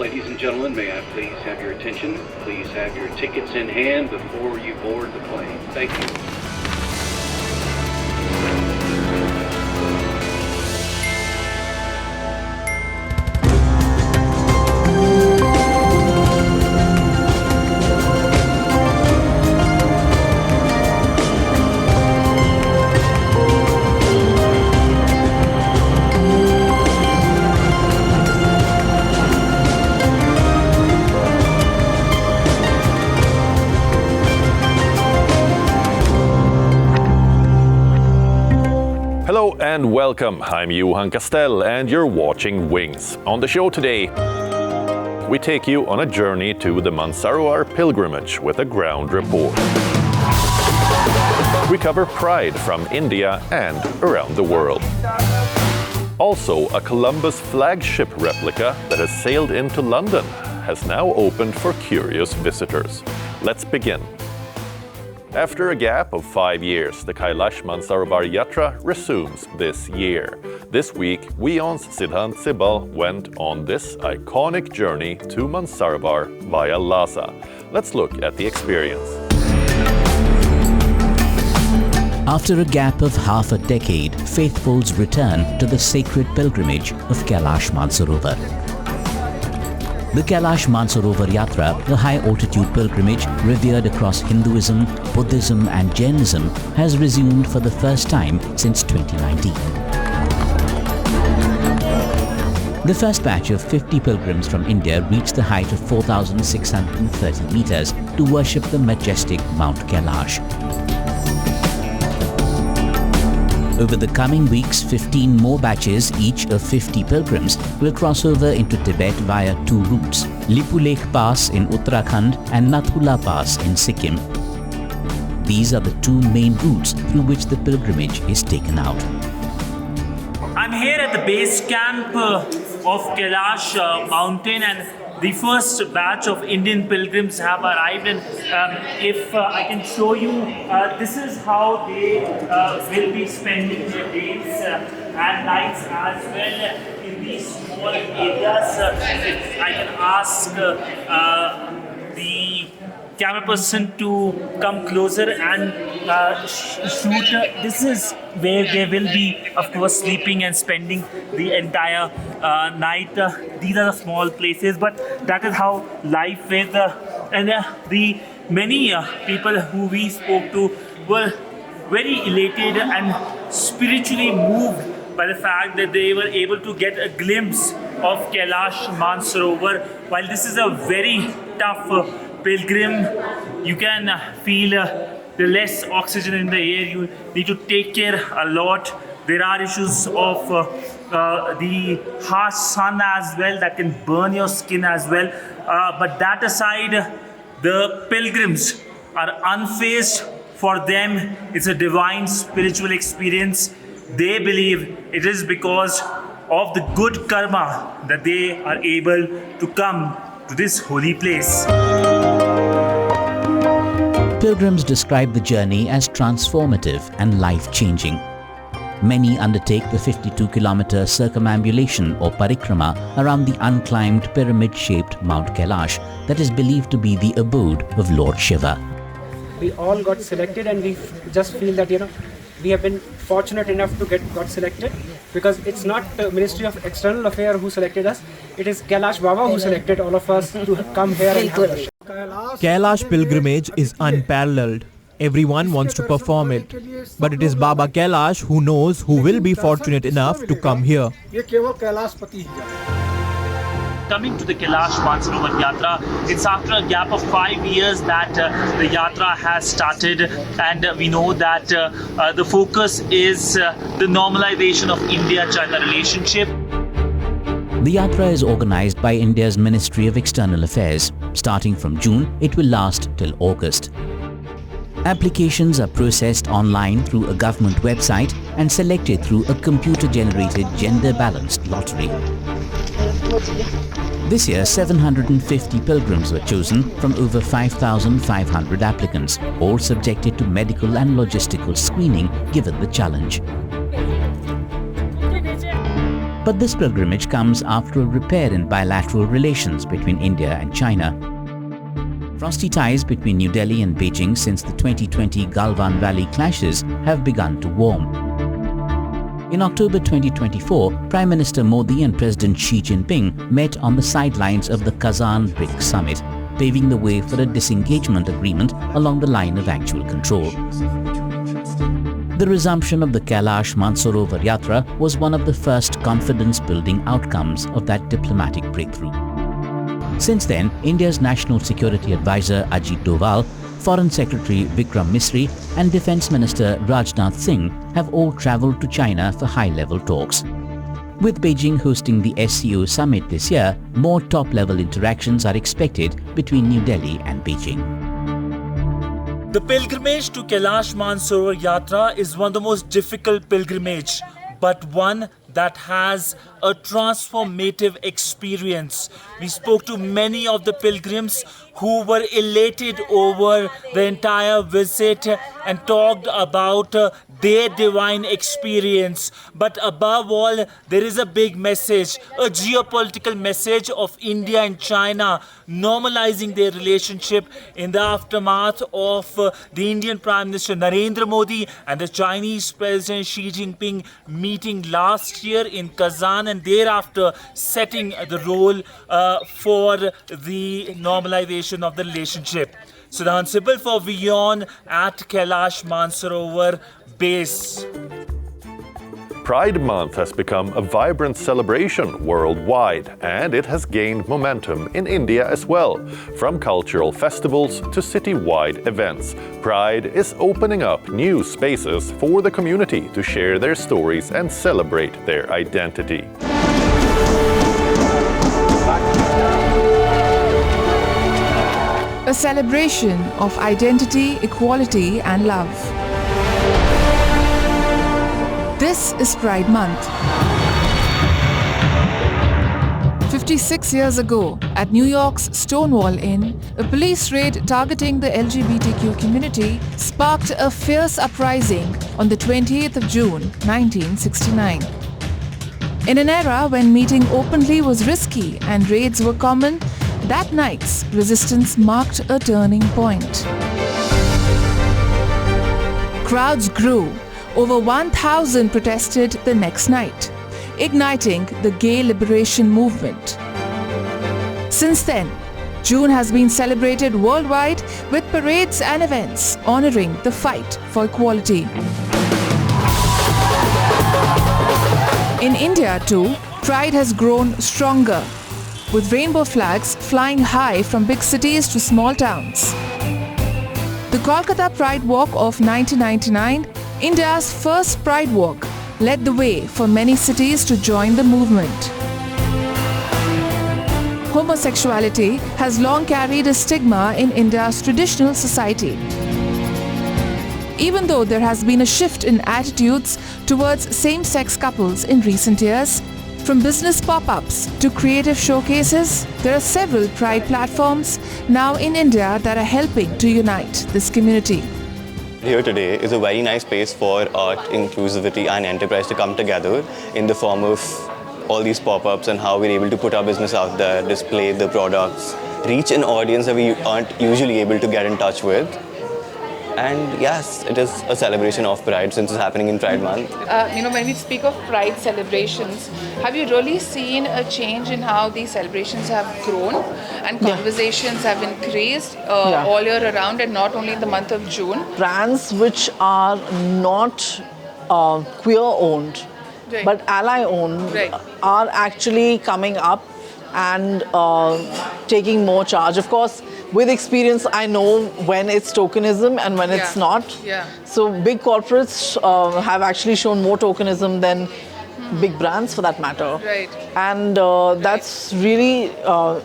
Ladies and gentlemen, may I please have your attention? Please have your tickets in hand before you board the plane. Thank you. Hello and welcome, I'm Johan Castell and you're watching Wings. On the show today, we take you on a journey to the Mansarovar pilgrimage with a ground report. We cover pride from India and around the world. Also, a Columbus flagship replica that has sailed into London has now opened for curious visitors. Let's begin. After a gap of 5 years, the Kailash Mansarovar Yatra resumes this year. This week, Wion's Siddhant Sibal went on this iconic journey to Mansarovar via Lhasa. Let's look at the experience. After a gap of half a decade, faithfuls return to the sacred pilgrimage of Kailash Mansarovar. The Kailash Mansarovar Yatra, a high-altitude pilgrimage revered across Hinduism, Buddhism and Jainism, has resumed for the first time since 2019. The first batch of 50 pilgrims from India reached the height of 4,630 meters to worship the majestic Mount Kailash. Over the coming weeks, 15 more batches, each of 50 pilgrims, will cross over into Tibet via two routes, Lipulekh Pass in Uttarakhand and Nathula Pass in Sikkim. These are the two main routes through which the pilgrimage is taken out. I'm here at the base camp of Kailash mountain, and the first batch of Indian pilgrims have arrived, and if I can show you, this is how they will be spending their days and nights as well in these small areas. If I can ask the camera person to come closer and shoot. This is where they will be, of course, sleeping and spending the entire night. These are the small places, but that is how life is. And the many people who we spoke to were very elated and spiritually moved by the fact that they were able to get a glimpse of Kailash Mansarovar. While this is a very tough pilgrim, you can feel the less oxygen in the air. You need to take care a lot. There are issues of the harsh sun as well that can burn your skin as well. But that aside, the pilgrims are unfazed. For them, it's a divine spiritual experience. They believe it is because of the good karma that they are able to come to this holy place. Pilgrims describe the journey as transformative and life-changing. Many undertake the 52-kilometer circumambulation or parikrama around the unclimbed pyramid-shaped Mount Kailash that is believed to be the abode of Lord Shiva. We all got selected, and we just feel that, we have been fortunate enough to got selected, because it's not the Ministry of External Affairs who selected us, it is Kailash Baba who selected all of us to come here and have a Kailash pilgrimage is unparalleled. Everyone wants to perform it, but it is Baba Kailash who knows who will be fortunate enough to come here. Coming to the Kailash Mansarovar Yatra, it's after a gap of 5 years that the Yatra has started, and we know that the focus is the normalization of India-China relationship. The Yatra is organized by India's Ministry of External Affairs. Starting from June, it will last till August. Applications are processed online through a government website and selected through a computer-generated gender-balanced lottery. This year, 750 pilgrims were chosen from over 5,500 applicants, all subjected to medical and logistical screening given the challenge. But this pilgrimage comes after a repair in bilateral relations between India and China. Frosty ties between New Delhi and Beijing since the 2020 Galwan Valley clashes have begun to warm. In October 2024, Prime Minister Modi and President Xi Jinping met on the sidelines of the Kazan BRICS summit, paving the way for a disengagement agreement along the line of actual control. The resumption of the Kailash Mansarovar Yatra was one of the first confidence-building outcomes of that diplomatic breakthrough. Since then, India's National Security Advisor Ajit Doval, Foreign Secretary Vikram Misri and Defence Minister Rajnath Singh have all travelled to China for high-level talks. With Beijing hosting the SCO summit this year, more top-level interactions are expected between New Delhi and Beijing. The pilgrimage to Kailash Mansarovar Yatra is one of the most difficult pilgrimage, but one that has a transformative experience. We spoke to many of the pilgrims who were elated over the entire visit and talked about their divine experience. But above all, there is a big message, a geopolitical message of India and China normalizing their relationship in the aftermath of the Indian Prime Minister Narendra Modi and the Chinese President Xi Jinping meeting last year in Kazan, and thereafter setting the role for the normalization of the relationship. So the Sybil for Wion at Kailash Mansarovar base. Pride Month has become a vibrant celebration worldwide, and it has gained momentum in India as well. From cultural festivals to city-wide events, Pride is opening up new spaces for the community to share their stories and celebrate their identity. A celebration of identity, equality and love. This is Pride Month. 56 years ago, at New York's Stonewall Inn, a police raid targeting the LGBTQ community sparked a fierce uprising on the 28th of June, 1969. In an era when meeting openly was risky and raids were common, that night's resistance marked a turning point. Crowds grew. Over 1,000 protested the next night, igniting the gay liberation movement. Since then, June has been celebrated worldwide with parades and events honoring the fight for equality. In India too, Pride has grown stronger, with rainbow flags flying high from big cities to small towns. The Kolkata Pride Walk of 1999, India's first Pride Walk, led the way for many cities to join the movement. Homosexuality has long carried a stigma in India's traditional society. Even though there has been a shift in attitudes towards same-sex couples in recent years, from business pop-ups to creative showcases, there are several Pride platforms now in India that are helping to unite this community. Here today is a very nice space for art, inclusivity and enterprise to come together in the form of all these pop-ups and how we're able to put our business out there, display the products, reach an audience that we aren't usually able to get in touch with. And yes, it is a celebration of Pride since it's happening in Pride Month. When we speak of Pride celebrations, have you really seen a change in how these celebrations have grown and conversations have increased all year around and not only in the month of June? Brands which are not queer-owned but ally-owned are actually coming up and taking more charge. Of course, with experience, I know when it's tokenism and when it's not. So big corporates have actually shown more tokenism than big brands for that matter. And that's really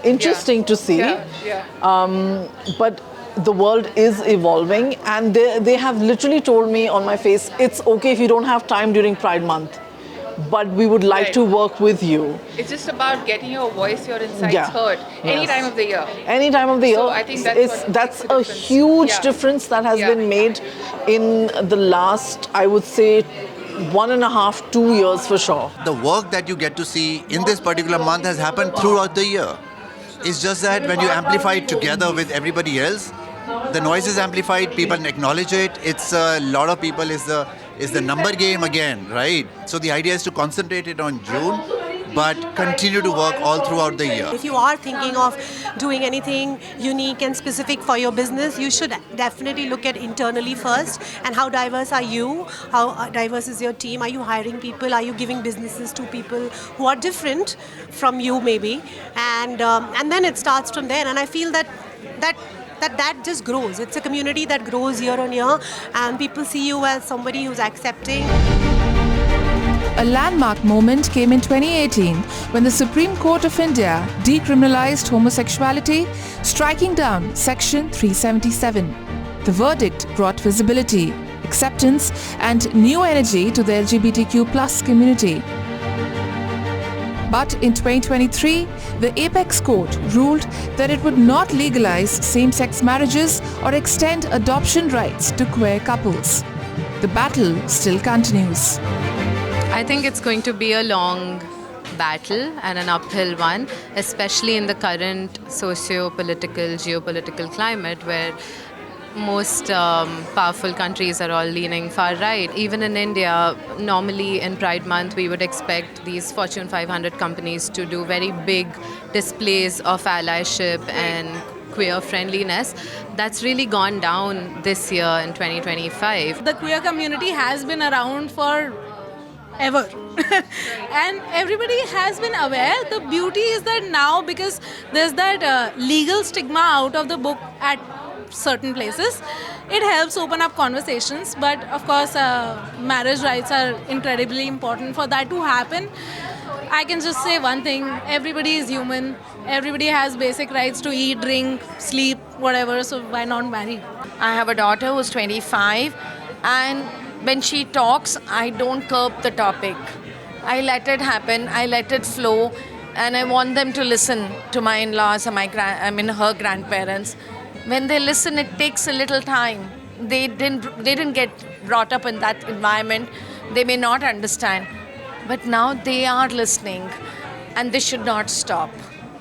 interesting to see. But the world is evolving, and they have literally told me on my face, it's okay if you don't have time during Pride Month, but we would like to work with you. It's just about getting your voice, your insights heard any time of the year. Any time of the year. So I think that's a huge difference that has been made in the last, I would say, 1.5, 2 years for sure. The work that you get to see in this particular month has happened throughout the year. It's just that when you amplify it together with everybody else, the noise is amplified, people acknowledge it. It's a lot of people is the number game again, right? So the idea is to concentrate it on June, but continue to work all throughout the year. If you are thinking of doing anything unique and specific for your business, you should definitely look at internally first, and how diverse are you? How diverse is your team? Are you hiring people? Are you giving businesses to people who are different from you maybe? And then it starts from there. And I feel that just grows. It's a community that grows year on year, and people see you as somebody who's accepting. A landmark moment came in 2018 when the Supreme Court of India decriminalized homosexuality, striking down Section 377. The verdict brought visibility, acceptance, and new energy to the LGBTQ+ community. But in 2023, the Apex Court ruled that it would not legalize same-sex marriages or extend adoption rights to queer couples. The battle still continues. I think it's going to be a long battle and an uphill one, especially in the current socio-political, geopolitical climate where most powerful countries are all leaning far right. Even in India, normally in Pride Month, we would expect these Fortune 500 companies to do very big displays of allyship and queer friendliness. That's really gone down this year in 2025. The queer community has been around for ever. And everybody has been aware. The beauty is that now, because there's that legal stigma out of the book at certain places, it helps open up conversations. But of course, marriage rights are incredibly important. For that to happen, I can just say one thing: everybody is human. Everybody has basic rights to eat, drink, sleep, whatever. So why not marry? I have a daughter who's 25, and when she talks, I don't curb the topic. I let it happen. I let it flow, and I want them to listen to my in-laws and her grandparents. When they listen, it takes a little time. They didn't get brought up in that environment. They may not understand, but now they are listening, and this should not stop.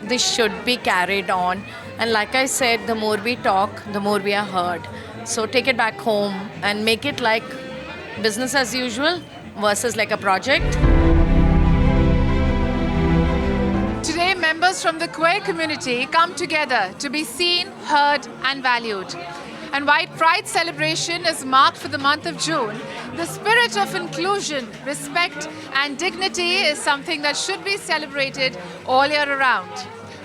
This should be carried on. And like I said, the more we talk, the more we are heard. So take it back home and make it like business as usual versus like a project. Today, members from the queer community come together to be seen, heard, and valued. And while Pride celebration is marked for the month of June, the spirit of inclusion, respect, and dignity is something that should be celebrated all year around.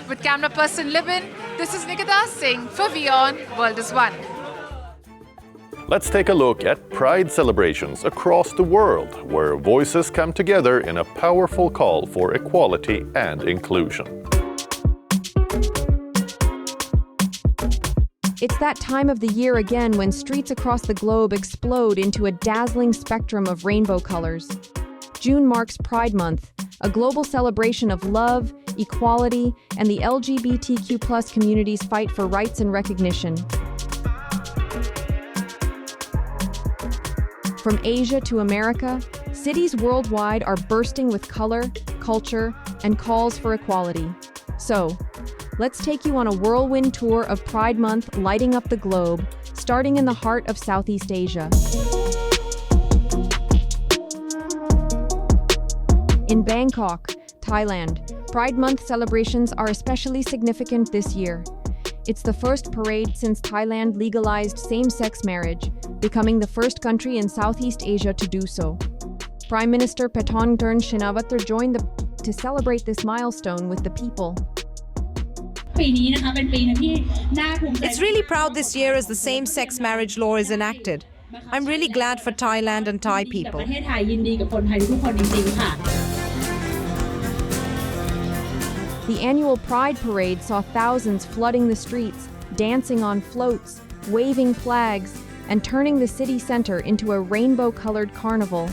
With camera person Libin, this is Nikita Singh for Wion, World is One. Let's take a look at Pride celebrations across the world, where voices come together in a powerful call for equality and inclusion. It's that time of the year again when streets across the globe explode into a dazzling spectrum of rainbow colors. June marks Pride Month, a global celebration of love, equality, and the LGBTQ+ community's fight for rights and recognition. From Asia to America, cities worldwide are bursting with color, culture, and calls for equality. So, let's take you on a whirlwind tour of Pride Month lighting up the globe, starting in the heart of Southeast Asia. In Bangkok, Thailand, Pride Month celebrations are especially significant this year. It's the first parade since Thailand legalized same-sex marriage, becoming the first country in Southeast Asia to do so. Prime Minister Paetongtarn Shinawatra joined to celebrate this milestone with the people. It's really proud this year as the same-sex marriage law is enacted. I'm really glad for Thailand and Thai people. The annual Pride Parade saw thousands flooding the streets, dancing on floats, waving flags, and turning the city center into a rainbow-colored carnival.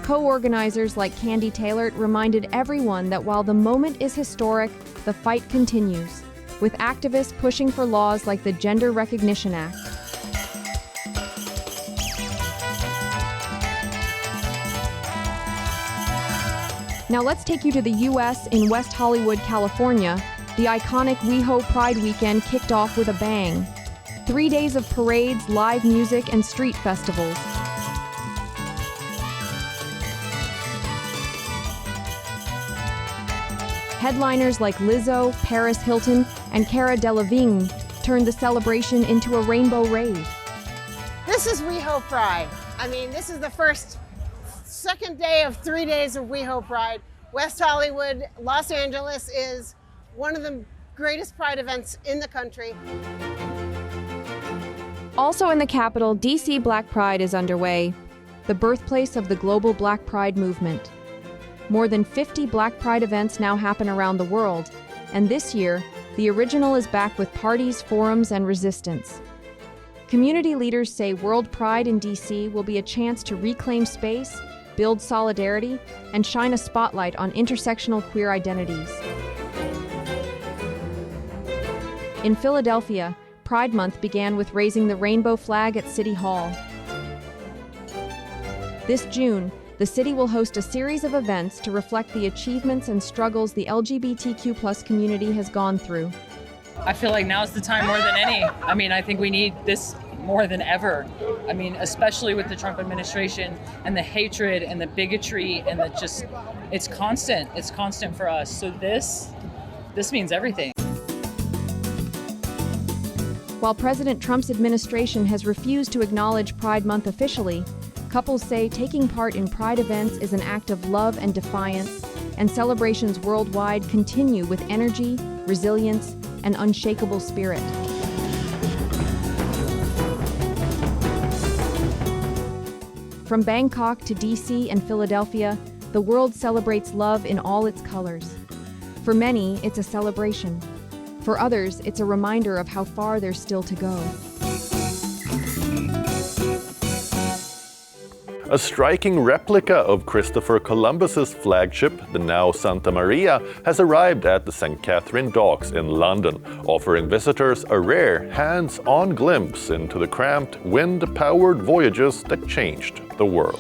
Co-organizers like Candy Taylor reminded everyone that while the moment is historic, the fight continues, with activists pushing for laws like the Gender Recognition Act. Now let's take you to the U.S. in West Hollywood, California. The iconic WeHo Pride weekend kicked off with a bang. 3 days of parades, live music, and street festivals. Headliners like Lizzo, Paris Hilton, and Cara Delevingne turned the celebration into a rainbow rave. This is WeHo Pride. I mean, this is the second day of 3 days of WeHo Pride. West Hollywood, Los Angeles is one of the greatest Pride events in the country. Also in the capital, DC Black Pride is underway, the birthplace of the global Black Pride movement. More than 50 Black Pride events now happen around the world, and this year, the original is back with parties, forums, and resistance. Community leaders say World Pride in DC will be a chance to reclaim space, build solidarity, and shine a spotlight on intersectional queer identities. In Philadelphia, Pride Month began with raising the rainbow flag at City Hall. This June, the city will host a series of events to reflect the achievements and struggles the LGBTQ+ community has gone through. I feel like now's the time more than any. I mean, I think we need this more than ever. I mean, especially with the Trump administration and the hatred and the bigotry and it's constant. It's constant for us. So this means everything. While President Trump's administration has refused to acknowledge Pride Month officially, couples say taking part in Pride events is an act of love and defiance, and celebrations worldwide continue with energy, resilience, and unshakable spirit. From Bangkok to DC and Philadelphia, the world celebrates love in all its colors. For many, it's a celebration. For others, it's a reminder of how far there's still to go. A striking replica of Christopher Columbus's flagship, the now Santa Maria, has arrived at the St. Catherine Docks in London, offering visitors a rare, hands-on glimpse into the cramped, wind-powered voyages that changed the world.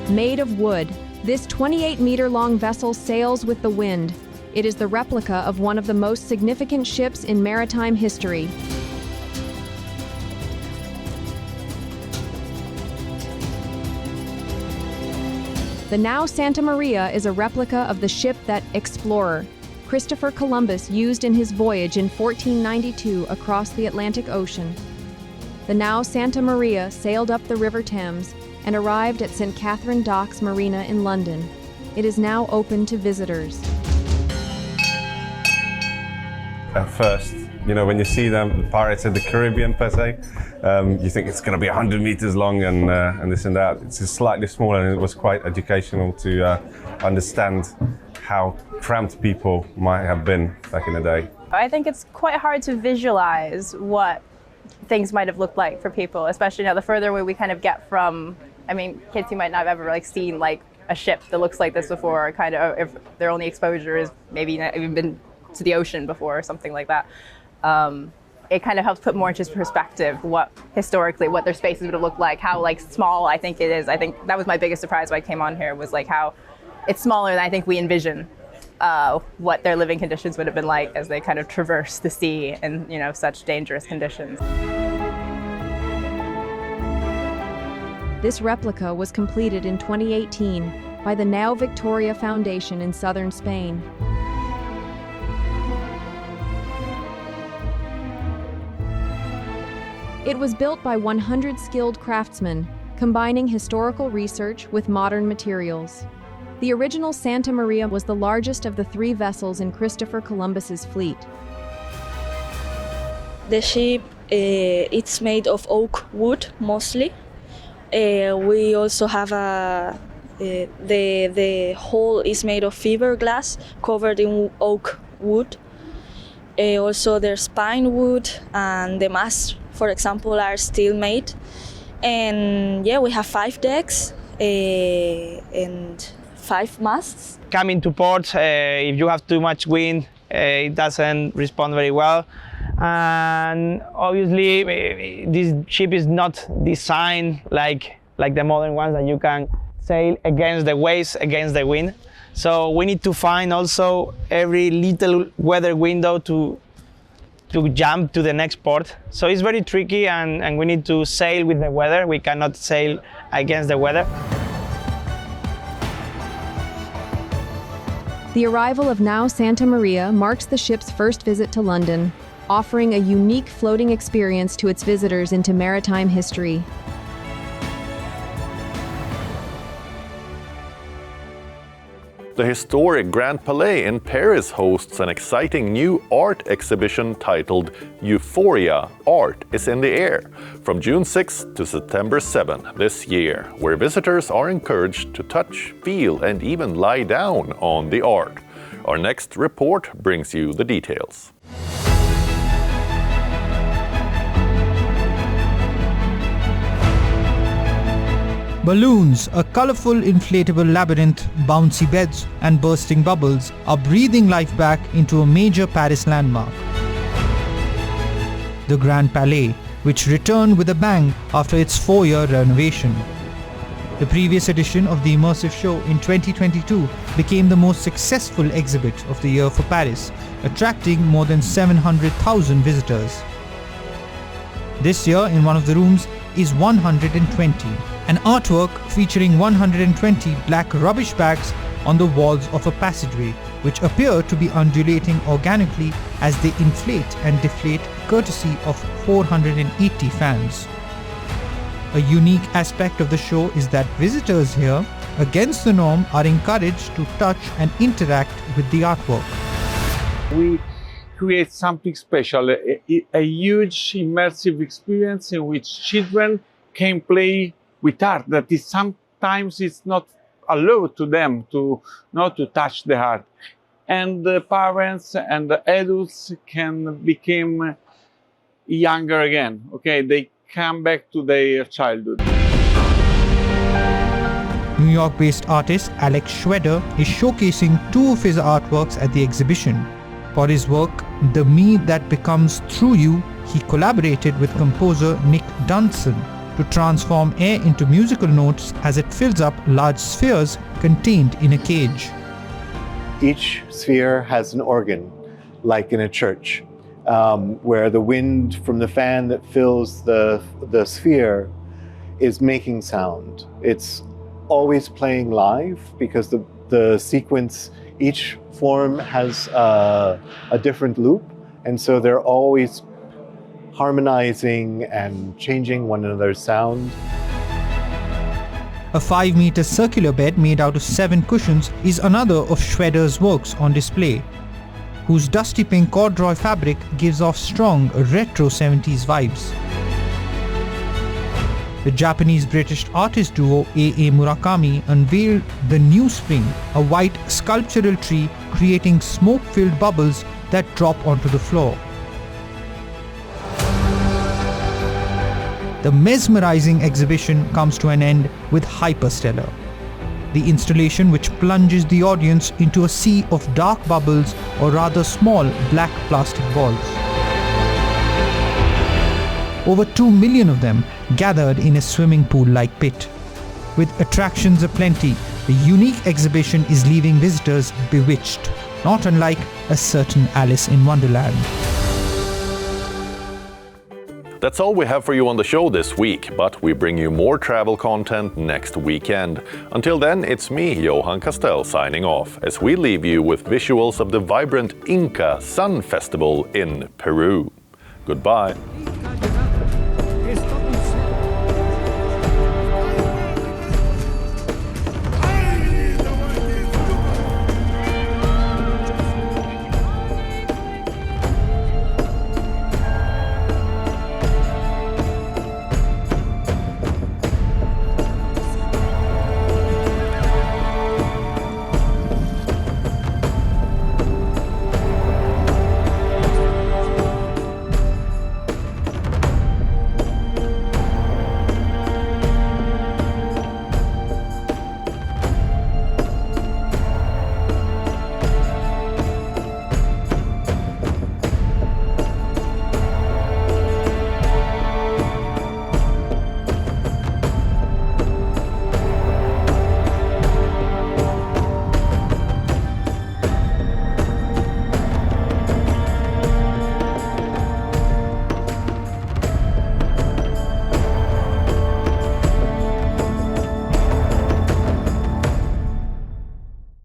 Made of wood, this 28-meter-long vessel sails with the wind. It is the replica of one of the most significant ships in maritime history. The now Santa Maria is a replica of the ship that explorer, Christopher Columbus, used in his voyage in 1492 across the Atlantic Ocean. The now Santa Maria sailed up the River Thames and arrived at St. Catherine Docks Marina in London. It is now open to visitors. At first, when you see them, the Pirates of the Caribbean per se, you think it's going to be 100 meters long and this and that. It's just slightly smaller, and it was quite educational to understand how cramped people might have been back in the day. I think it's quite hard to visualize what things might have looked like for people, especially now the further away we kind of get from, kids who might not have ever seen a ship that looks like this before, or kind of if their only exposure is maybe not even been to the ocean before or something like that. It kind of helps put more into perspective what historically what their spaces would have looked like, how small I think it is. I think that was my biggest surprise when I came on here, was how it's smaller than I think we envision what their living conditions would have been like as they kind of traverse the sea in such dangerous conditions. This replica was completed in 2018 by the Now Victoria Foundation in southern Spain. It was built by 100 skilled craftsmen, combining historical research with modern materials. The original Santa Maria was the largest of the 3 vessels in Christopher Columbus's fleet. The ship, it's made of oak wood mostly. We also have the hull is made of fiberglass covered in oak wood. Also there's pine wood, and the masts, for example, are steel made. And we have 5 decks and 5 masts. Coming to port, if you have too much wind, it doesn't respond very well. And obviously, this ship is not designed like like the modern ones that you can sail against the waves, against the wind. So we need to find also every little weather window to jump to the next port. So it's very tricky, and we need to sail with the weather. We cannot sail against the weather. The arrival of Nau Santa Maria marks the ship's first visit to London, offering a unique floating experience to its visitors into maritime history. The historic Grand Palais in Paris hosts an exciting new art exhibition titled Euphoria, Art is in the Air, from June 6 to September 7 this year, where visitors are encouraged to touch, feel, and even lie down on the art. Our next report brings you the details. Balloons, a colorful inflatable labyrinth, bouncy beds and bursting bubbles are breathing life back into a major Paris landmark. The Grand Palais, which returned with a bang after its 4-year renovation. The previous edition of the immersive show in 2022 became the most successful exhibit of the year for Paris, attracting more than 700,000 visitors. This year, in one of the rooms, is 120, an artwork featuring 120 black rubbish bags on the walls of a passageway, which appear to be undulating organically as they inflate and deflate courtesy of 480 fans. A unique aspect of the show is that visitors here, against the norm, are encouraged to touch and interact with the artwork. We create something special, a huge immersive experience in which children can play with art that is sometimes it's not allowed to them to not to touch the art, and the parents and the adults can become younger again. Okay, they come back to their childhood. New York-based artist Alex Schweder is showcasing 2 of his artworks at the exhibition. For his work, The Me That Becomes Through You, he collaborated with composer Nick Dunson to transform air into musical notes as it fills up large spheres contained in a cage. Each sphere has an organ, like in a church, where the wind from the fan that fills the sphere is making sound. It's always playing live because the sequence, each form has a different loop, and so they're always harmonizing and changing one another's sound. A 5-meter circular bed made out of 7 cushions is another of Schweder's works on display, whose dusty pink corduroy fabric gives off strong retro 70s vibes. The Japanese-British artist duo A.A. Murakami unveiled the New Spring, a white sculptural tree creating smoke-filled bubbles that drop onto the floor. The mesmerizing exhibition comes to an end with Hyperstellar, the installation which plunges the audience into a sea of dark bubbles, or rather small black plastic balls. Over 2 million of them gathered in a swimming pool-like pit. With attractions aplenty, the unique exhibition is leaving visitors bewitched, not unlike a certain Alice in Wonderland. That's all we have for you on the show this week, but we bring you more travel content next weekend. Until then, it's me, Johan Castell, signing off, as we leave you with visuals of the vibrant Inca Sun Festival in Peru. Goodbye.